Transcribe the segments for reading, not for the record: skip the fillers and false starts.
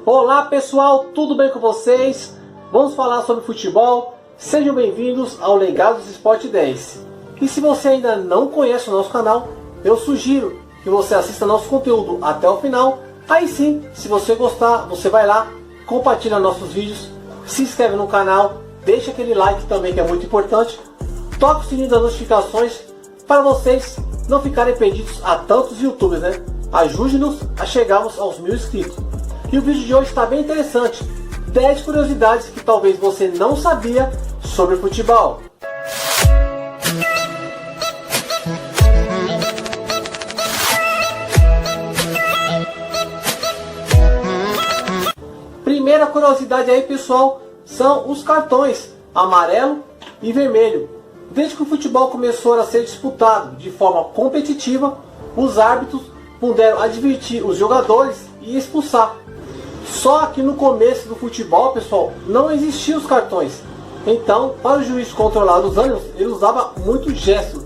Olá pessoal, tudo bem com vocês? Vamos falar sobre futebol? Sejam bem-vindos ao Legados Esporte 10. E se você ainda não conhece o nosso canal, eu sugiro que você assista nosso conteúdo até o final. Aí sim, se você gostar, você vai lá, compartilha nossos vídeos, se inscreve no canal, deixa aquele like também que é muito importante, toca o sininho das notificações para vocês não ficarem perdidos a tantos youtubers, né? Ajude-nos a chegarmos aos 1000 inscritos. E o vídeo de hoje está bem interessante. 10 curiosidades que talvez você não sabia sobre futebol. Primeira curiosidade aí, pessoal, são os cartões amarelo e vermelho. Desde que o futebol começou a ser disputado de forma competitiva, os árbitros puderam advertir os jogadores e expulsar. Só que no começo do futebol, pessoal, não existiam os cartões. Então, para o juiz controlar os ânimos, ele usava muito gesto.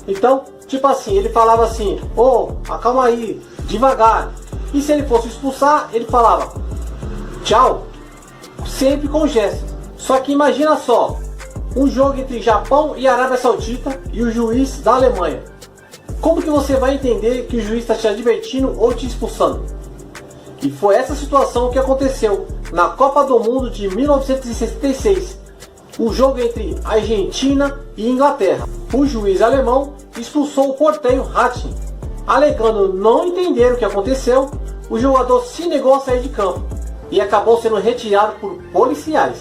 Então, tipo assim, ele falava assim: "Ô, acalma aí, devagar". E se ele fosse expulsar, ele falava "tchau", sempre com gesto. Só que imagina só, um jogo entre Japão e Arábia Saudita e o juiz da Alemanha. Como que você vai entender que o juiz está te advertindo ou te expulsando? E foi essa situação que aconteceu na Copa do Mundo de 1966. O jogo entre Argentina e Inglaterra. O juiz alemão expulsou o porteiro Hattin. Alegando não entender o que aconteceu, o jogador se negou a sair de campo e acabou sendo retirado por policiais.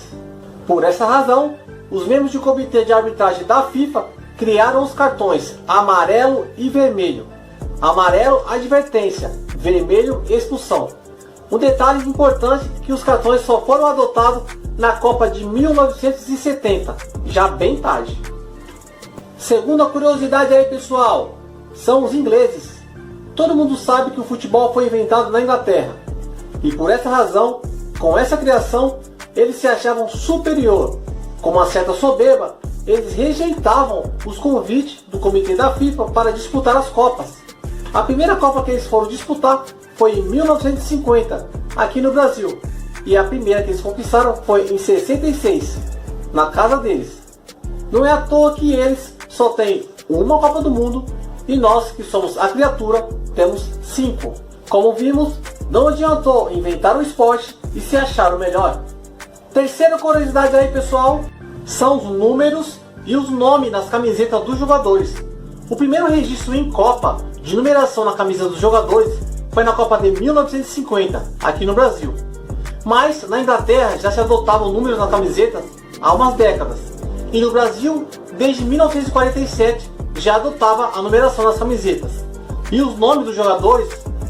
Por essa razão, os membros do comitê de arbitragem da FIFA criaram os cartões amarelo e vermelho. Amarelo, advertência; vermelho, expulsão. Um detalhe importante é que os cartões só foram adotados na Copa de 1970, já bem tarde. Segunda curiosidade aí, pessoal, são os ingleses. Todo mundo sabe que o futebol foi inventado na Inglaterra. E por essa razão, com essa criação, eles se achavam superior. Com uma certa soberba, eles rejeitavam os convites do comitê da FIFA para disputar as Copas. A primeira Copa que eles foram disputar foi em 1950, aqui no Brasil. E a primeira que eles conquistaram foi em 66, na casa deles. Não é à toa que eles só têm uma Copa do Mundo e nós, que somos a criatura, temos 5. Como vimos, não adiantou inventar o esporte e se achar o melhor. Terceira curiosidade aí, pessoal, são os números e os nomes nas camisetas dos jogadores. O primeiro registro em Copa de numeração na camisa dos jogadores foi na Copa de 1950, aqui no Brasil. Mas na Inglaterra já se adotavam números na camiseta há umas décadas. E no Brasil, desde 1947, já adotava a numeração nas camisetas. E os nomes dos jogadores,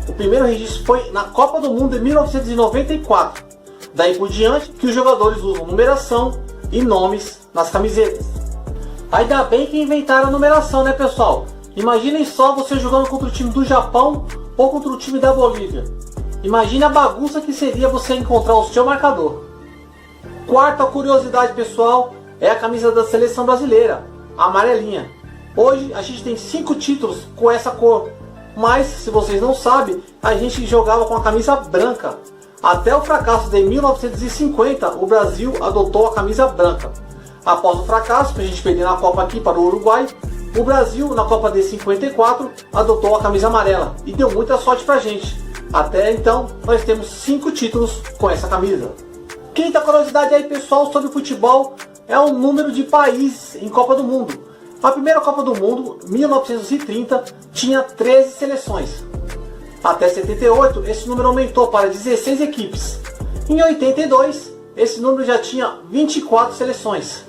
o primeiro registro foi na Copa do Mundo de 1994. Daí por diante que os jogadores usam numeração e nomes nas camisetas. Ainda bem que inventaram a numeração, né, pessoal? Imaginem só você jogando contra o time do Japão ou contra o time da Bolívia. Imagine a bagunça que seria você encontrar o seu marcador. Quarta curiosidade, pessoal, é a camisa da seleção brasileira, a amarelinha. Hoje a gente tem 5 títulos com essa cor, mas se vocês não sabem, a gente jogava com a camisa branca. Até o fracasso de 1950, o Brasil adotou a camisa branca. Após o fracasso, que a gente perdeu na Copa aqui para o Uruguai, o Brasil, na Copa de 54, adotou a camisa amarela e deu muita sorte pra gente. Até então, nós temos 5 títulos com essa camisa. Quinta curiosidade aí, pessoal, sobre futebol é o número de países em Copa do Mundo. A primeira Copa do Mundo, 1930, tinha 13 seleções. Até 78, esse número aumentou para 16 equipes. Em 82, esse número já tinha 24 seleções.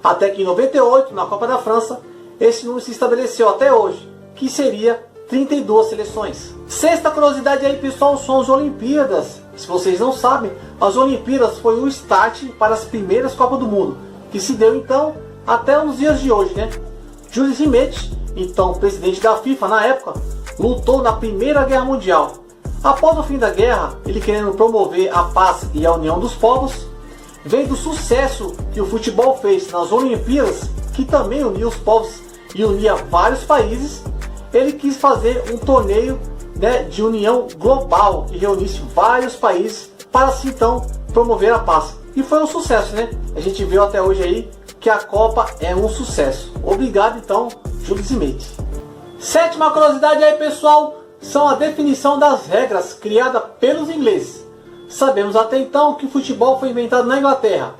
Até que em 98, na Copa da França, esse número se estabeleceu até hoje, que seria 32 seleções. Sexta curiosidade aí, pessoal, são as Olimpíadas. Se vocês não sabem, as Olimpíadas foi o start para as primeiras Copas do Mundo, que se deu então até os dias de hoje, né? Jules Rimet, então presidente da FIFA na época, lutou na Primeira Guerra Mundial. Após o fim da guerra, ele querendo promover a paz e a união dos povos, vendo do sucesso que o futebol fez nas Olimpíadas, que também unia os povos e unia vários países, ele quis fazer um torneio, né, de união global que reunisse vários países para assim então promover a paz. E foi um sucesso, né? A gente viu até hoje aí que a Copa é um sucesso. Obrigado então, Júlio Zimete. Sétima curiosidade aí, pessoal, são a definição das regras criada pelos ingleses. Sabemos até então que o futebol foi inventado na Inglaterra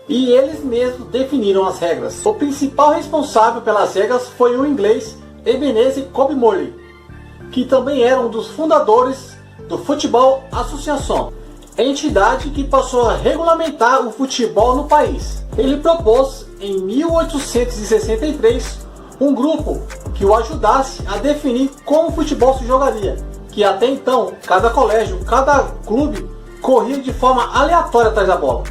e eles mesmos definiram as regras. O principal responsável pelas regras foi o inglês Ebenezer Cobb-Morley, que também era um dos fundadores do Football Association, entidade que passou a regulamentar o futebol no país. Ele propôs em 1863 um grupo que o ajudasse a definir como o futebol se jogaria, que até então cada colégio, cada clube corria de forma aleatória atrás da bola.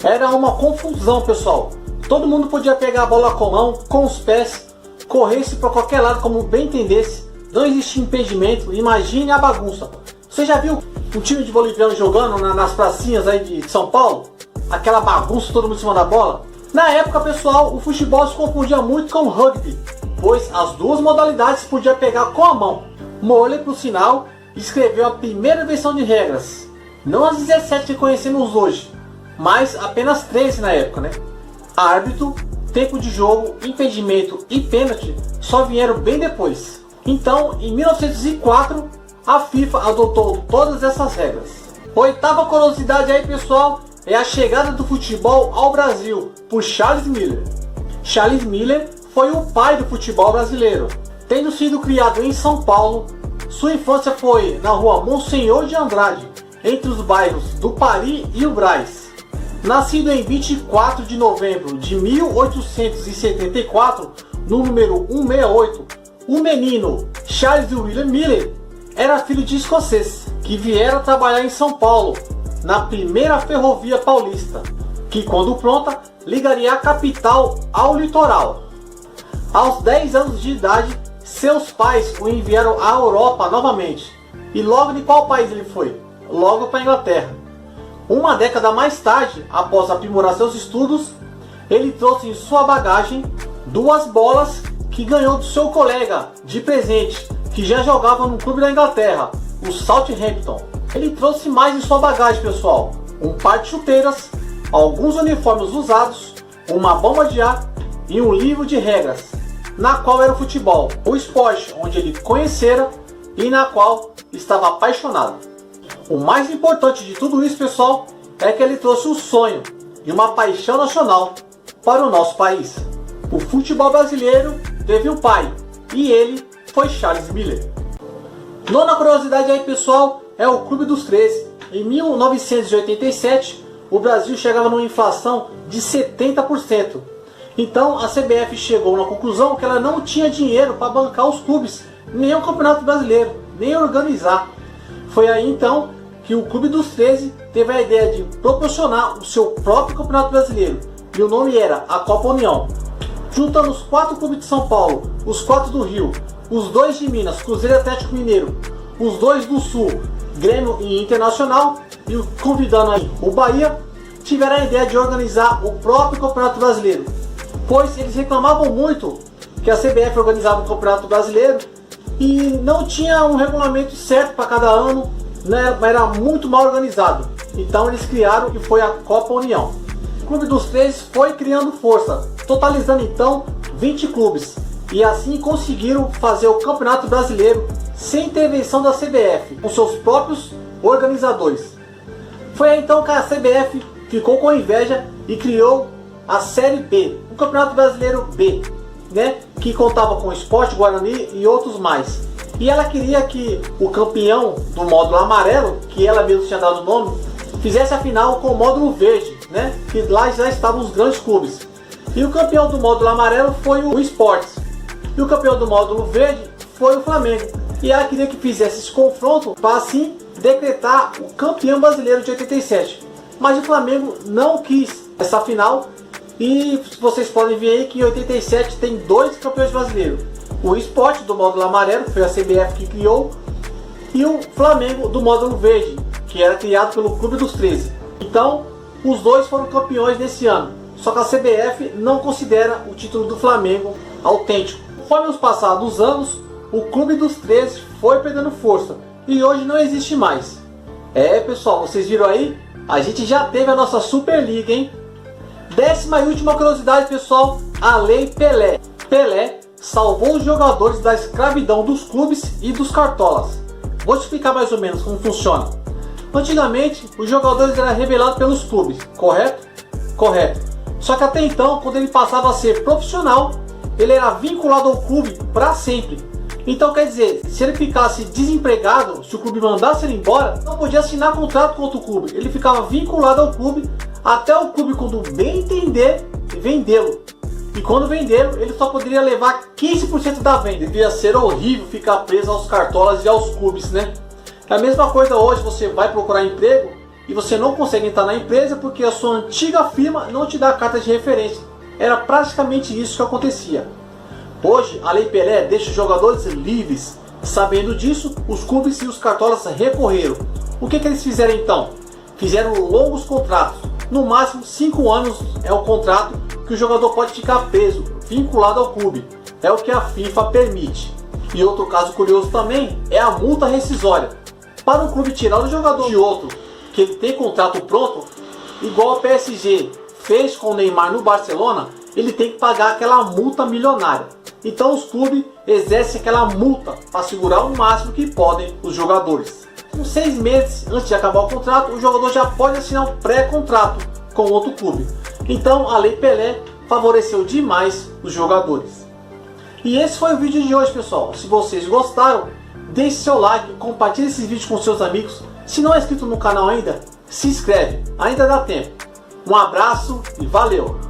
Era uma confusão, pessoal. Todo mundo podia pegar a bola com a mão, com os pés, corresse para qualquer lado como bem entendesse. Não existia impedimento. Imagine a bagunça. Você já viu um time de boliviano jogando nas pracinhas aí de São Paulo? Aquela bagunça, todo mundo em cima da bola? Na época, pessoal, o futebol se confundia muito com o rugby, pois as duas modalidades podia pegar com a mão. Morley, por sinal, escreveu a primeira versão de regras. Não as 17 que conhecemos hoje, mas apenas 13 na época, né? Árbitro, tempo de jogo, impedimento e pênalti só vieram bem depois. Então, em 1904, a FIFA adotou todas essas regras. Oitava curiosidade aí, pessoal, é a chegada do futebol ao Brasil por Charles Miller. Charles Miller foi o pai do futebol brasileiro. Tendo sido criado em São Paulo, sua infância foi na rua Monsenhor de Andrade, entre os bairros do Pari e o Brás. Nascido em 24 de novembro de 1874, no número 168, o menino Charles William Miller era filho de escocês, que viera trabalhar em São Paulo, na primeira ferrovia paulista, que quando pronta, ligaria a capital ao litoral. Aos 10 anos de idade, seus pais o enviaram à Europa novamente. E logo de qual país ele foi? Logo para a Inglaterra. Uma década mais tarde, após aprimorar seus estudos, ele trouxe em sua bagagem 2 bolas que ganhou do seu colega de presente, que já jogava no clube da Inglaterra, o Southampton. Ele trouxe mais em sua bagagem, pessoal: um par de chuteiras, alguns uniformes usados, uma bomba de ar e um livro de regras, na qual era o futebol, o esporte onde ele conhecera e na qual estava apaixonado. O mais importante de tudo isso, pessoal, é que ele trouxe um sonho e uma paixão nacional para o nosso país. O futebol brasileiro teve um pai, e ele foi Charles Miller. Nona curiosidade aí, pessoal, é o Clube dos 13. Em 1987, o Brasil chegava numa inflação de 70%. Então a CBF chegou na conclusão que ela não tinha dinheiro para bancar os clubes, nem o Campeonato Brasileiro, nem organizar. Foi aí então que o Clube dos 13 teve a ideia de proporcionar o seu próprio Campeonato Brasileiro, e o nome era a Copa União. Juntando os 4 clubes de São Paulo, os 4 do Rio, os 2 de Minas, Cruzeiro e Atlético Mineiro, os 2 do Sul, Grêmio e Internacional, e convidando aí o Bahia, tiveram a ideia de organizar o próprio Campeonato Brasileiro, pois eles reclamavam muito que a CBF organizava o Campeonato Brasileiro e não tinha um regulamento certo para cada ano, né? Era muito mal organizado. Então eles criaram, que foi a Copa União. O Clube dos 13 foi criando força, totalizando então 20 clubes, e assim conseguiram fazer o Campeonato Brasileiro sem intervenção da CBF, com seus próprios organizadores. Foi aí então que a CBF ficou com inveja e criou a Série B, o Campeonato Brasileiro B, né, que contava com o Sport, Guarani e outros mais. E ela queria que o campeão do módulo amarelo, que ela mesma tinha dado o nome, fizesse a final com o módulo verde, né, que lá já estavam os grandes clubes. E o campeão do módulo amarelo foi o Sport, e o campeão do módulo verde foi o Flamengo. E ela queria que fizesse esse confronto para assim decretar o campeão brasileiro de 87. Mas o Flamengo não quis essa final, e vocês podem ver aí que em 87 tem 2 campeões brasileiros. O Sport do módulo amarelo, que foi a CBF que criou, e o Flamengo do módulo verde, que era criado pelo Clube dos 13. Então, os 2 foram campeões nesse ano. Só que a CBF não considera o título do Flamengo autêntico. Conforme os passados anos, o Clube dos 13 foi perdendo força e hoje não existe mais. Pessoal, vocês viram aí a gente já teve a nossa Superliga, hein? 10ª e última curiosidade, pessoal, a Lei Pelé. Pelé salvou os jogadores da escravidão dos clubes e dos cartolas. Vou te explicar mais ou menos como funciona. Antigamente, os jogadores eram revelados pelos clubes, correto? Correto. Só que até então, quando ele passava a ser profissional, ele era vinculado ao clube para sempre. Então quer dizer, se ele ficasse desempregado, se o clube mandasse ele embora, não podia assinar contrato com outro clube. Ele ficava vinculado ao clube até o clube, quando bem entender, vendê-lo. E quando vendê-lo, ele só poderia levar 15% da venda. Devia ser horrível ficar preso aos cartolas e aos clubes, né? É a mesma coisa hoje, você vai procurar emprego e você não consegue entrar na empresa porque a sua antiga firma não te dá carta de referência. Era praticamente isso que acontecia. Hoje, a Lei Pelé deixa os jogadores livres. Sabendo disso, os clubes e os cartolas recorreram. O que eles fizeram então? Fizeram longos contratos. No máximo 5 anos é o contrato que o jogador pode ficar preso, vinculado ao clube. É o que a FIFA permite. E outro caso curioso também é a multa rescisória. Para um clube tirar o jogador de outro que ele tem contrato pronto, igual a PSG fez com o Neymar no Barcelona, ele tem que pagar aquela multa milionária. Então os clubes exercem aquela multa para segurar o máximo que podem os jogadores. Com 6 meses antes de acabar o contrato, o jogador já pode assinar um pré-contrato com outro clube. Então a Lei Pelé favoreceu demais os jogadores. E esse foi o vídeo de hoje, pessoal. Se vocês gostaram, deixe seu like, compartilhe esse vídeo com seus amigos. Se não é inscrito no canal ainda, se inscreve, ainda dá tempo. Um abraço e valeu!